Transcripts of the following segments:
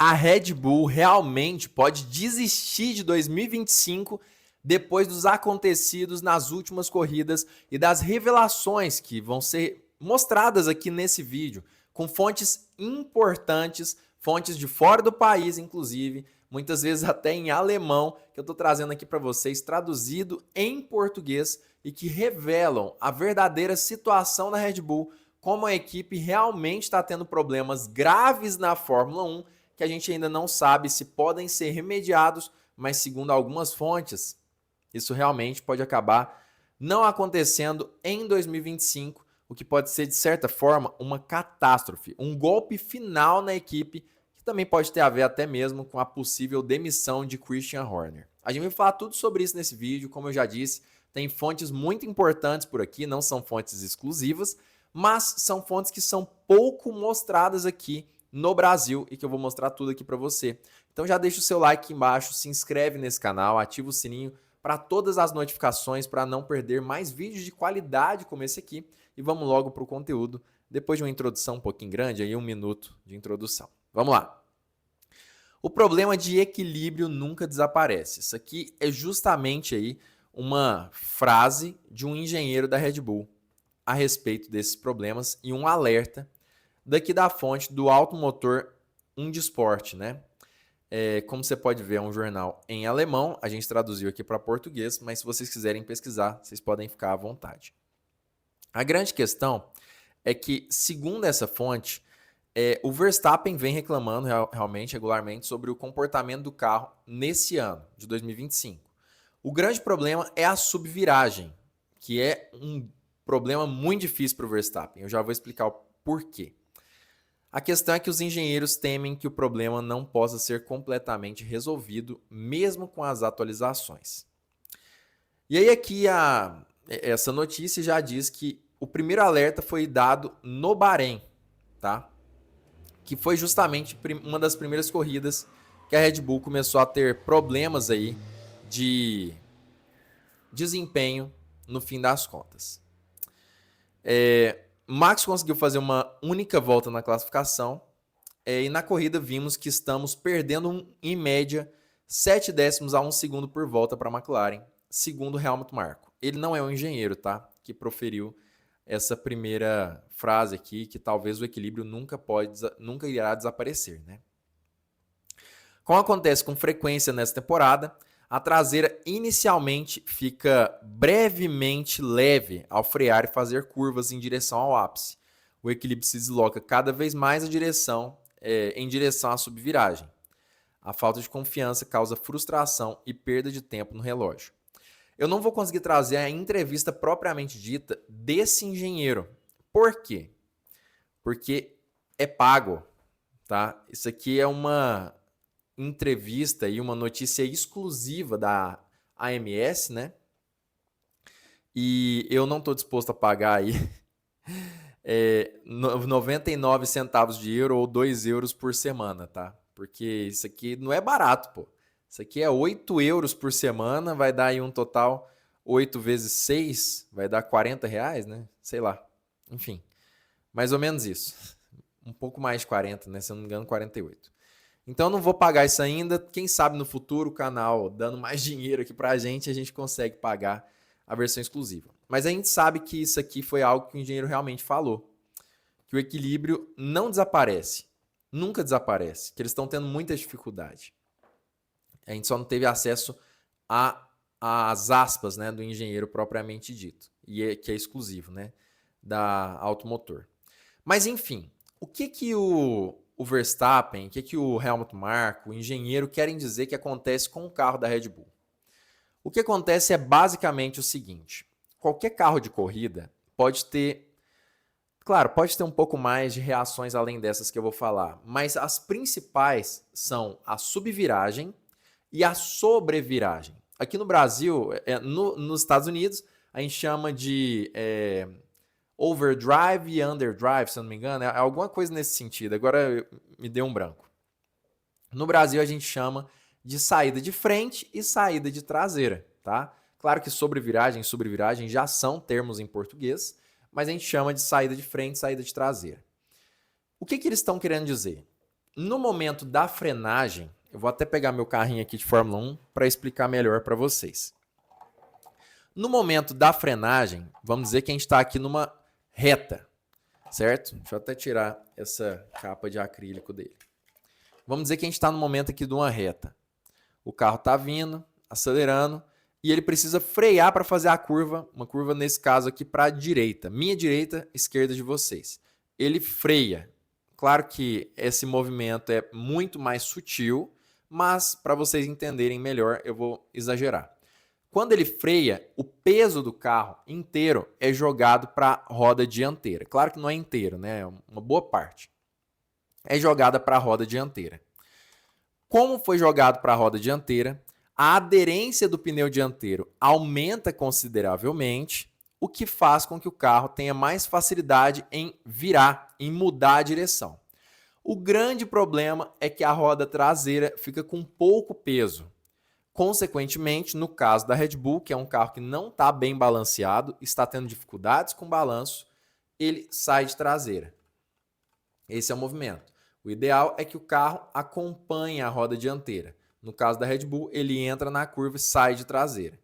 A Red Bull realmente pode desistir de 2025 depois dos acontecidos nas últimas corridas e das revelações que vão ser mostradas aqui nesse vídeo, com fontes importantes, fontes de fora do país, inclusive, muitas vezes até em alemão, que eu estou trazendo aqui para vocês, traduzido em português e que revelam a verdadeira situação da Red Bull, como a equipe realmente está tendo problemas graves na Fórmula 1, que a gente ainda não sabe se podem ser remediados, mas segundo algumas fontes, isso realmente pode acabar não acontecendo em 2025, o que pode ser, de certa forma, uma catástrofe, um golpe final na equipe, que também pode ter a ver até mesmo com a possível demissão de Christian Horner. A gente vai falar tudo sobre isso nesse vídeo, como eu já disse, tem fontes muito importantes por aqui, não são fontes exclusivas, mas são fontes que são pouco mostradas aqui no Brasil e que eu vou mostrar tudo aqui para você. Então já deixa o seu like aqui embaixo, se inscreve nesse canal, ativa o sininho para todas as notificações, para não perder mais vídeos de qualidade como esse aqui. E vamos logo para o conteúdo, depois de uma introdução um pouquinho grande, aí 1 minuto de introdução. Vamos lá. O problema de equilíbrio nunca desaparece. Isso aqui é justamente aí uma frase de um engenheiro da Red Bull a respeito desses problemas e um alerta daqui da fonte do Automotor Umdisport, né? Como você pode ver, é um jornal em alemão, a gente traduziu aqui para português, mas se vocês quiserem pesquisar, vocês podem ficar à vontade. A grande questão é que, segundo essa fonte, o Verstappen vem reclamando realmente, regularmente, sobre o comportamento do carro nesse ano, de 2025. O grande problema é a subviragem, que é um problema muito difícil para o Verstappen. Eu já vou explicar o porquê. A questão é que os engenheiros temem que o problema não possa ser completamente resolvido, mesmo com as atualizações. E aí aqui essa notícia já diz que o primeiro alerta foi dado no Bahrein, tá? Que foi justamente uma das primeiras corridas que a Red Bull começou a ter problemas aí de desempenho no fim das contas. Max conseguiu fazer uma única volta na classificação e na corrida vimos que estamos perdendo em média 7 décimos a 1 segundo por volta para a McLaren, segundo Helmut Marko. Ele não é um engenheiro, tá? Que proferiu essa primeira frase aqui, que talvez o equilíbrio nunca irá desaparecer, né? Como acontece com frequência nessa temporada, a traseira inicialmente fica brevemente leve ao frear e fazer curvas em direção ao ápice. O equilíbrio se desloca cada vez mais em direção à subviragem. A falta de confiança causa frustração e perda de tempo no relógio. Eu não vou conseguir trazer a entrevista propriamente dita desse engenheiro. Por quê? Porque é pago, tá? Isso aqui é uma entrevista e uma notícia exclusiva da AMS, né? E eu não estou disposto a pagar aí 99 centavos de euro ou 2 euros por semana, tá? Porque isso aqui não é barato, pô. Isso aqui é 8 euros por semana, vai dar aí um total 8 vezes 6, vai dar 40 reais, né? Sei lá. Enfim, mais ou menos isso. Um pouco mais de 40, né? Se eu não me engano, 48. Então eu não vou pagar isso ainda. Quem sabe no futuro o canal dando mais dinheiro aqui pra gente, a gente consegue pagar a versão exclusiva. Mas a gente sabe que isso aqui foi algo que o engenheiro realmente falou. Que o equilíbrio não desaparece. Nunca desaparece. Que eles estão tendo muita dificuldade. A gente só não teve acesso às aspas, né, do engenheiro propriamente dito. Que é exclusivo, né, da Automotor. Mas enfim, o que o Verstappen, o que o Helmut Marko, o engenheiro, querem dizer que acontece com o carro da Red Bull? O que acontece é basicamente o seguinte: qualquer carro de corrida pode ter, claro, pode ter um pouco mais de reações além dessas que eu vou falar, mas as principais são a subviragem e a sobreviragem. Aqui no Brasil, nos Estados Unidos, a gente chama de overdrive e underdrive, se eu não me engano, é alguma coisa nesse sentido. Agora me deu um branco. No Brasil a gente chama de saída de frente e saída de traseira, tá? Claro que sobreviragem e subviragem já são termos em português, mas a gente chama de saída de frente e saída de traseira. O que eles estão querendo dizer? No momento da frenagem, eu vou até pegar meu carrinho aqui de Fórmula 1 para explicar melhor para vocês. No momento da frenagem, vamos dizer que a gente está aqui numa reta, certo? Deixa eu até tirar essa capa de acrílico dele. Vamos dizer que a gente está no momento aqui de uma reta. O carro está vindo, acelerando, e ele precisa frear para fazer a curva, uma curva nesse caso aqui para a direita. Minha direita, esquerda de vocês. Ele freia. Claro que esse movimento é muito mais sutil, mas para vocês entenderem melhor, eu vou exagerar. Quando ele freia, o peso do carro inteiro é jogado para a roda dianteira. Claro que não é inteiro, né? É uma boa parte. É jogada para a roda dianteira. Como foi jogado para a roda dianteira, a aderência do pneu dianteiro aumenta consideravelmente, o que faz com que o carro tenha mais facilidade em virar, em mudar a direção. O grande problema é que a roda traseira fica com pouco peso. Consequentemente, no caso da Red Bull, que é um carro que não está bem balanceado, está tendo dificuldades com balanço, ele sai de traseira. Esse é o movimento. O ideal é que o carro acompanhe a roda dianteira. No caso da Red Bull, ele entra na curva e sai de traseira.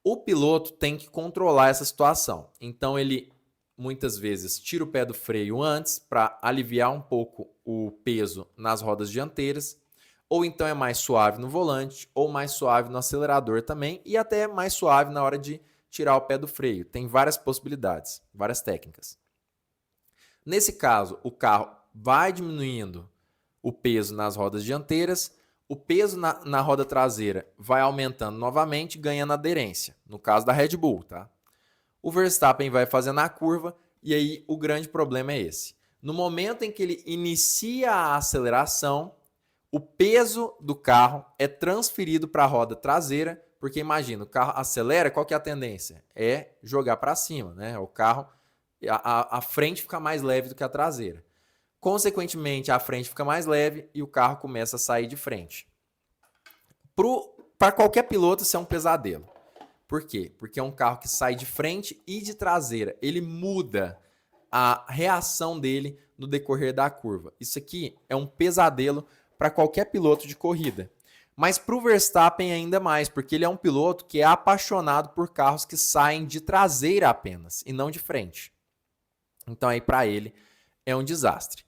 O piloto tem que controlar essa situação. Então, ele muitas vezes tira o pé do freio antes para aliviar um pouco o peso nas rodas dianteiras, ou então é mais suave no volante, ou mais suave no acelerador também, e até mais suave na hora de tirar o pé do freio. Tem várias possibilidades, várias técnicas. Nesse caso, o carro vai diminuindo o peso nas rodas dianteiras, o peso na roda traseira vai aumentando novamente, ganhando aderência. No caso da Red Bull, tá? O Verstappen vai fazendo a curva e aí o grande problema é esse. No momento em que ele inicia a aceleração, o peso do carro é transferido para a roda traseira, porque imagina, o carro acelera, qual que é a tendência? É jogar para cima, né? O carro, a frente fica mais leve do que a traseira. Consequentemente, a frente fica mais leve e o carro começa a sair de frente. Para qualquer piloto, isso é um pesadelo. Por quê? Porque é um carro que sai de frente e de traseira. Ele muda a reação dele no decorrer da curva. Isso aqui é um pesadelo para qualquer piloto de corrida. Mas para o Verstappen ainda mais, porque ele é um piloto que é apaixonado por carros que saem de traseira apenas e não de frente. Então aí para ele é um desastre.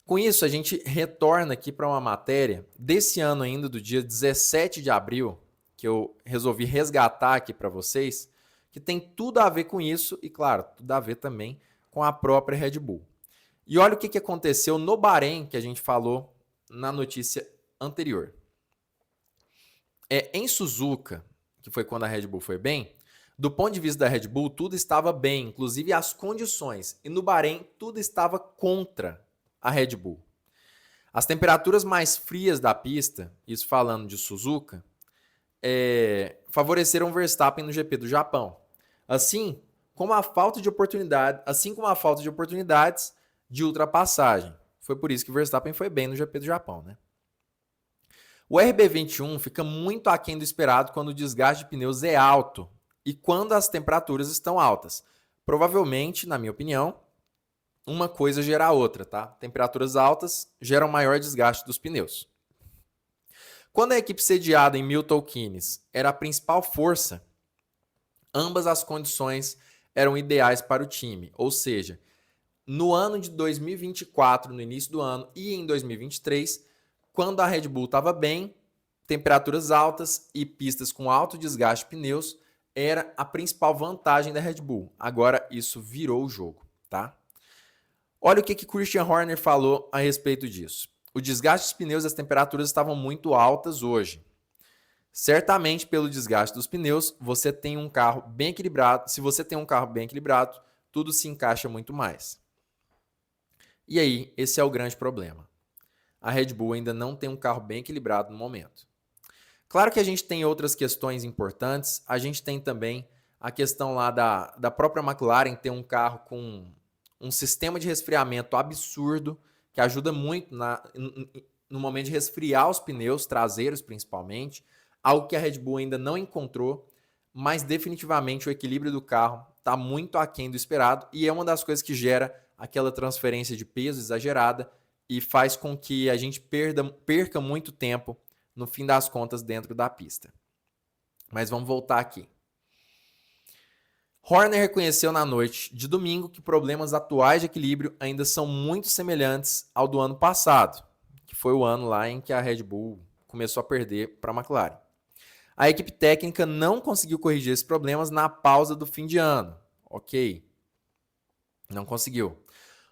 Com isso, a gente retorna aqui para uma matéria desse ano ainda, do dia 17 de abril, que eu resolvi resgatar aqui para vocês, que tem tudo a ver com isso e, claro, tudo a ver também com a própria Red Bull. E olha o que aconteceu no Bahrein, que a gente falou na notícia anterior. Em Suzuka, que foi quando a Red Bull foi bem, do ponto de vista da Red Bull, tudo estava bem, inclusive as condições. E no Bahrein, tudo estava contra a Red Bull. As temperaturas mais frias da pista, isso falando de Suzuka, favoreceram o Verstappen no GP do Japão. Assim como a falta de oportunidades de ultrapassagem. Foi por isso que o Verstappen foi bem no GP do Japão, né? O RB21 fica muito aquém do esperado quando o desgaste de pneus é alto e quando as temperaturas estão altas. Provavelmente, na minha opinião, uma coisa gera a outra, tá? Temperaturas altas geram maior desgaste dos pneus. Quando a equipe sediada em Milton Keynes era a principal força, ambas as condições eram ideais para o time. Ou seja, no ano de 2024, no início do ano, e em 2023, quando a Red Bull estava bem, temperaturas altas e pistas com alto desgaste de pneus era a principal vantagem da Red Bull. Agora isso virou o jogo, tá? Olha o que Christian Horner falou a respeito disso. O desgaste dos pneus e as temperaturas estavam muito altas hoje. Certamente, pelo desgaste dos pneus, você tem um carro bem equilibrado. Se você tem um carro bem equilibrado, tudo se encaixa muito mais. E aí, esse é o grande problema. A Red Bull ainda não tem um carro bem equilibrado no momento. Claro que a gente tem outras questões importantes. A gente tem também a questão lá da própria McLaren ter um carro com um sistema de resfriamento absurdo, que ajuda muito no momento de resfriar os pneus traseiros, principalmente. Algo que a Red Bull ainda não encontrou, mas definitivamente o equilíbrio do carro está muito aquém do esperado e é uma das coisas que gera aquela transferência de peso exagerada e faz com que a gente perca muito tempo, no fim das contas, dentro da pista. Mas vamos voltar aqui. Horner reconheceu na noite de domingo que problemas atuais de equilíbrio ainda são muito semelhantes ao do ano passado, que foi o ano lá em que a Red Bull começou a perder para a McLaren. A equipe técnica não conseguiu corrigir esses problemas na pausa do fim de ano. Ok. Não conseguiu.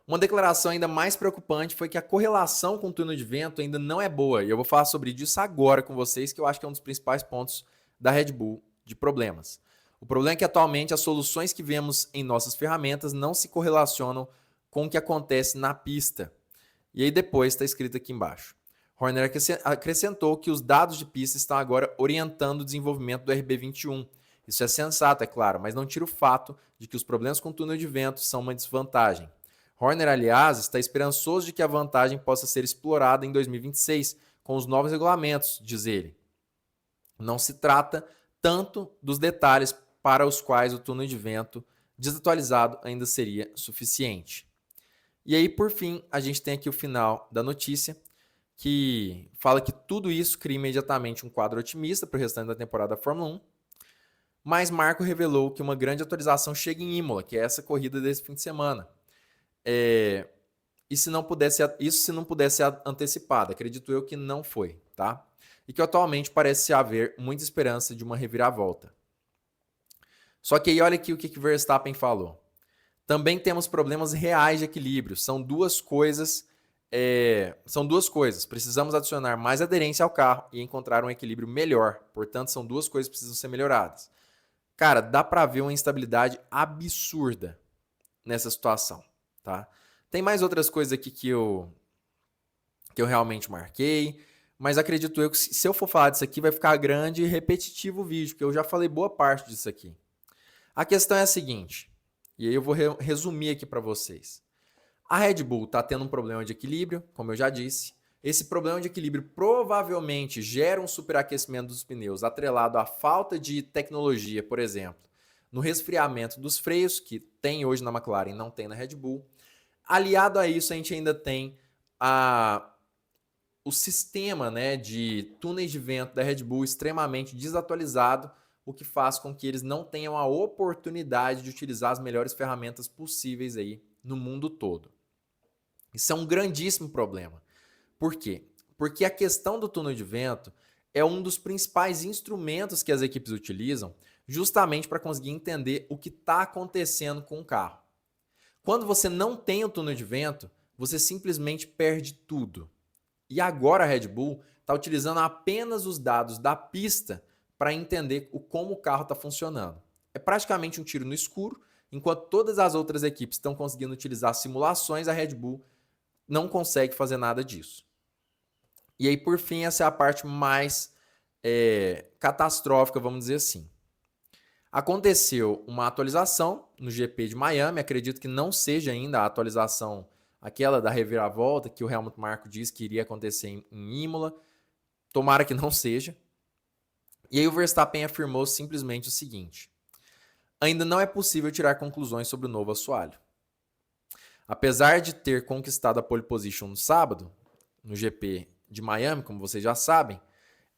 Uma declaração ainda mais preocupante foi que a correlação com o túnel de vento ainda não é boa. E eu vou falar sobre isso agora com vocês, que eu acho que é um dos principais pontos da Red Bull de problemas. O problema é que atualmente as soluções que vemos em nossas ferramentas não se correlacionam com o que acontece na pista. E aí depois está escrito aqui embaixo. Horner acrescentou que os dados de pista estão agora orientando o desenvolvimento do RB21. Isso é sensato, é claro, mas não tira o fato de que os problemas com o túnel de vento são uma desvantagem. Horner, aliás, está esperançoso de que a vantagem possa ser explorada em 2026 com os novos regulamentos, diz ele. Não se trata tanto dos detalhes para os quais o túnel de vento desatualizado ainda seria suficiente. E aí, por fim, a gente tem aqui o final da notícia, que fala que tudo isso cria imediatamente um quadro otimista para o restante da temporada da Fórmula 1, mas Marco revelou que uma grande atualização chega em Imola, que é essa corrida desse fim de semana. Isso se não pudesse ser antecipado, acredito eu que não foi, tá? E que atualmente parece haver muita esperança de uma reviravolta. Só que aí olha aqui o que Verstappen falou. Também temos problemas reais de equilíbrio. São duas coisas. Precisamos adicionar mais aderência ao carro e encontrar um equilíbrio melhor. Portanto, são duas coisas que precisam ser melhoradas. Cara, dá para ver uma instabilidade absurda nessa situação, tá? Tem mais outras coisas aqui que eu realmente marquei, mas acredito eu que se eu for falar disso aqui vai ficar grande e repetitivo o vídeo, porque eu já falei boa parte disso aqui. A questão é a seguinte, e aí eu vou resumir aqui para vocês. A Red Bull está tendo um problema de equilíbrio, como eu já disse. Esse problema de equilíbrio provavelmente gera um superaquecimento dos pneus, atrelado à falta de tecnologia, por exemplo, no resfriamento dos freios, que tem hoje na McLaren e não tem na Red Bull. Aliado a isso, a gente ainda tem o sistema, né, de túneis de vento da Red Bull extremamente desatualizado, o que faz com que eles não tenham a oportunidade de utilizar as melhores ferramentas possíveis aí no mundo todo. Isso é um grandíssimo problema. Por quê? Porque a questão do túnel de vento é um dos principais instrumentos que as equipes utilizam justamente para conseguir entender o que está acontecendo com o carro. Quando você não tem o túnel de vento, você simplesmente perde tudo. E agora a Red Bull está utilizando apenas os dados da pista para entender como o carro está funcionando. É praticamente um tiro no escuro, enquanto todas as outras equipes estão conseguindo utilizar simulações, a Red Bull não consegue fazer nada disso. E aí, por fim, essa é a parte mais catastrófica, vamos dizer assim. Aconteceu uma atualização no GP de Miami, acredito que não seja ainda a atualização aquela da reviravolta que o Helmut Marko disse que iria acontecer em Imola. Tomara que não seja. E aí o Verstappen afirmou simplesmente o seguinte: ainda não é possível tirar conclusões sobre o novo assoalho. Apesar de ter conquistado a pole position no sábado, no GP de Miami, como vocês já sabem,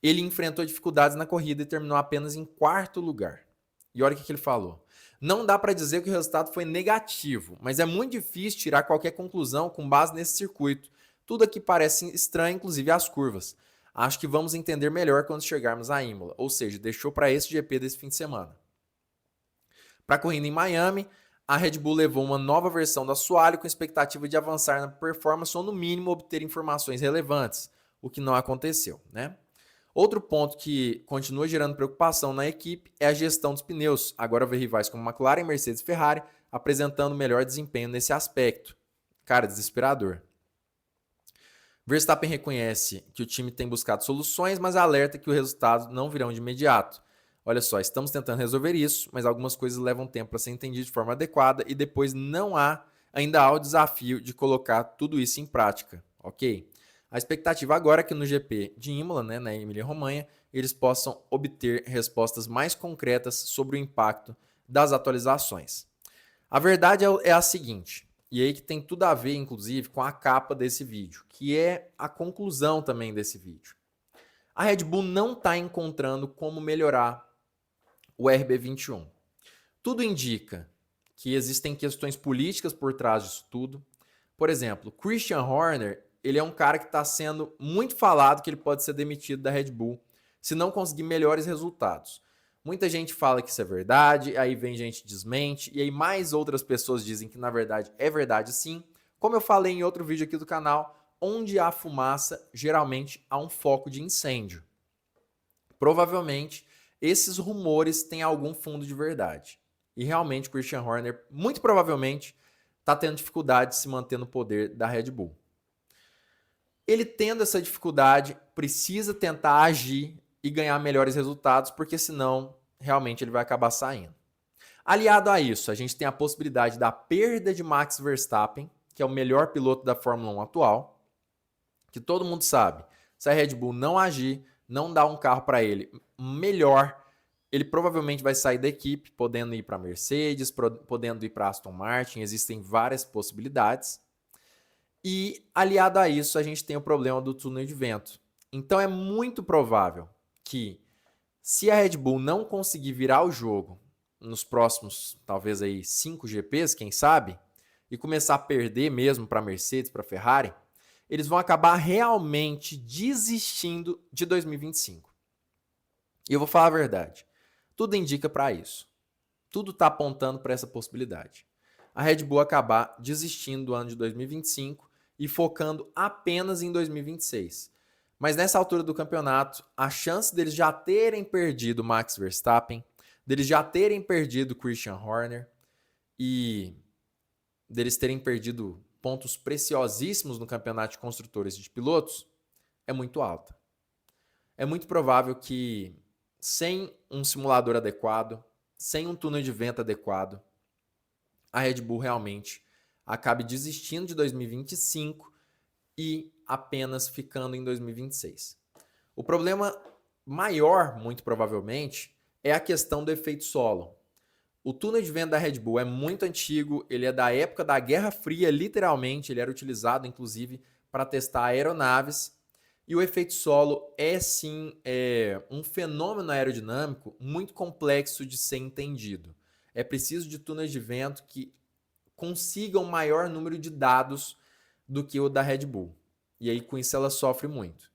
ele enfrentou dificuldades na corrida e terminou apenas em 4º lugar. E olha o que ele falou. Não dá para dizer que o resultado foi negativo, mas é muito difícil tirar qualquer conclusão com base nesse circuito. Tudo aqui parece estranho, inclusive as curvas. Acho que vamos entender melhor quando chegarmos a Imola, ou seja, deixou para esse GP desse fim de semana. Para a corrida em Miami, a Red Bull levou uma nova versão do assoalho com expectativa de avançar na performance ou no mínimo obter informações relevantes, o que não aconteceu, né? Outro ponto que continua gerando preocupação na equipe é a gestão dos pneus. Agora vê rivais como McLaren, Mercedes e Ferrari apresentando melhor desempenho nesse aspecto. Cara, desesperador. Verstappen reconhece que o time tem buscado soluções, mas alerta que os resultados não virão de imediato. Olha só, estamos tentando resolver isso, mas algumas coisas levam tempo para ser entendido de forma adequada e depois ainda há o desafio de colocar tudo isso em prática, ok? A expectativa agora é que no GP de Imola, né, na Emília-Romanha, eles possam obter respostas mais concretas sobre o impacto das atualizações. A verdade é a seguinte: E aí que tem tudo a ver, inclusive, com a capa desse vídeo, que é a conclusão também desse vídeo. A Red Bull não está encontrando como melhorar o RB21. Tudo indica que existem questões políticas por trás disso tudo. Por exemplo, Christian Horner, ele é um cara que está sendo muito falado que ele pode ser demitido da Red Bull se não conseguir melhores resultados. Muita gente fala que isso é verdade, aí vem gente desmente, e aí mais outras pessoas dizem que na verdade é verdade sim. Como eu falei em outro vídeo aqui do canal, onde há fumaça, geralmente há um foco de incêndio. Provavelmente, esses rumores têm algum fundo de verdade. E realmente, Christian Horner, muito provavelmente, está tendo dificuldade de se manter no poder da Red Bull. Ele tendo essa dificuldade, precisa tentar agir e ganhar melhores resultados, porque senão, realmente, ele vai acabar saindo. Aliado a isso, a gente tem a possibilidade da perda de Max Verstappen, que é o melhor piloto da Fórmula 1 atual, que todo mundo sabe, se a Red Bull não agir, não dar um carro para ele melhor, ele provavelmente vai sair da equipe, podendo ir para a Mercedes, podendo ir para a Aston Martin, existem várias possibilidades. E aliado a isso, a gente tem o problema do túnel de vento. Então é muito provável que, se a Red Bull não conseguir virar o jogo nos próximos, talvez aí 5 GPs, quem sabe, e começar a perder mesmo para a Mercedes, para a Ferrari, eles vão acabar realmente desistindo de 2025. E eu vou falar a verdade. Tudo indica para isso. Tudo está apontando para essa possibilidade. A Red Bull acabar desistindo do ano de 2025 e focando apenas em 2026. Mas nessa altura do campeonato, a chance deles já terem perdido Max Verstappen, deles já terem perdido Christian Horner e deles terem perdido pontos preciosíssimos no campeonato de construtores de pilotos é muito alta. É muito provável que, sem um simulador adequado, sem um túnel de vento adequado, a Red Bull realmente acabe desistindo de 2025 e apenas ficando em 2026. O problema maior, muito provavelmente, é a questão do efeito solo. O túnel de vento da Red Bull é muito antigo, ele é da época da Guerra Fria, literalmente, ele era utilizado, inclusive, para testar aeronaves. E o efeito solo é, sim, um fenômeno aerodinâmico muito complexo de ser entendido. É preciso de túneis de vento que consigam maior número de dados do que o da Red Bull. E aí, com isso, ela sofre muito.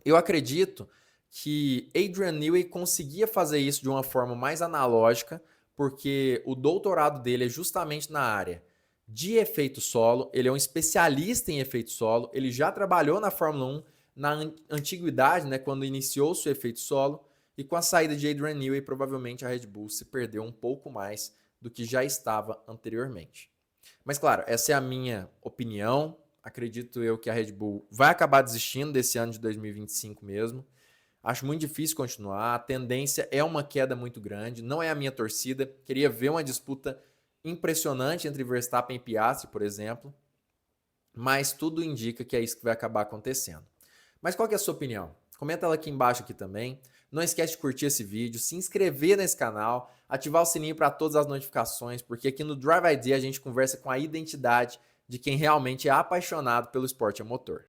Eu acredito que Adrian Newey conseguia fazer isso de uma forma mais analógica, porque o doutorado dele é justamente na área de efeito solo, ele é um especialista em efeito solo, ele já trabalhou na Fórmula 1 na antiguidade, né, quando iniciou-se o efeito solo, e com a saída de Adrian Newey, provavelmente a Red Bull se perdeu um pouco mais do que já estava anteriormente. Mas claro, essa é a minha opinião, acredito eu que a Red Bull vai acabar desistindo desse ano de 2025 mesmo. Acho muito difícil continuar, a tendência é uma queda muito grande, não é a minha torcida, queria ver uma disputa impressionante entre Verstappen e Piastri, por exemplo, mas tudo indica que é isso que vai acabar acontecendo. Mas qual que é a sua opinião? Comenta ela aqui embaixo aqui também. Não esquece de curtir esse vídeo, se inscrever nesse canal, ativar o sininho para todas as notificações, porque aqui no Drive ID a gente conversa com a identidade de quem realmente é apaixonado pelo esporte a motor.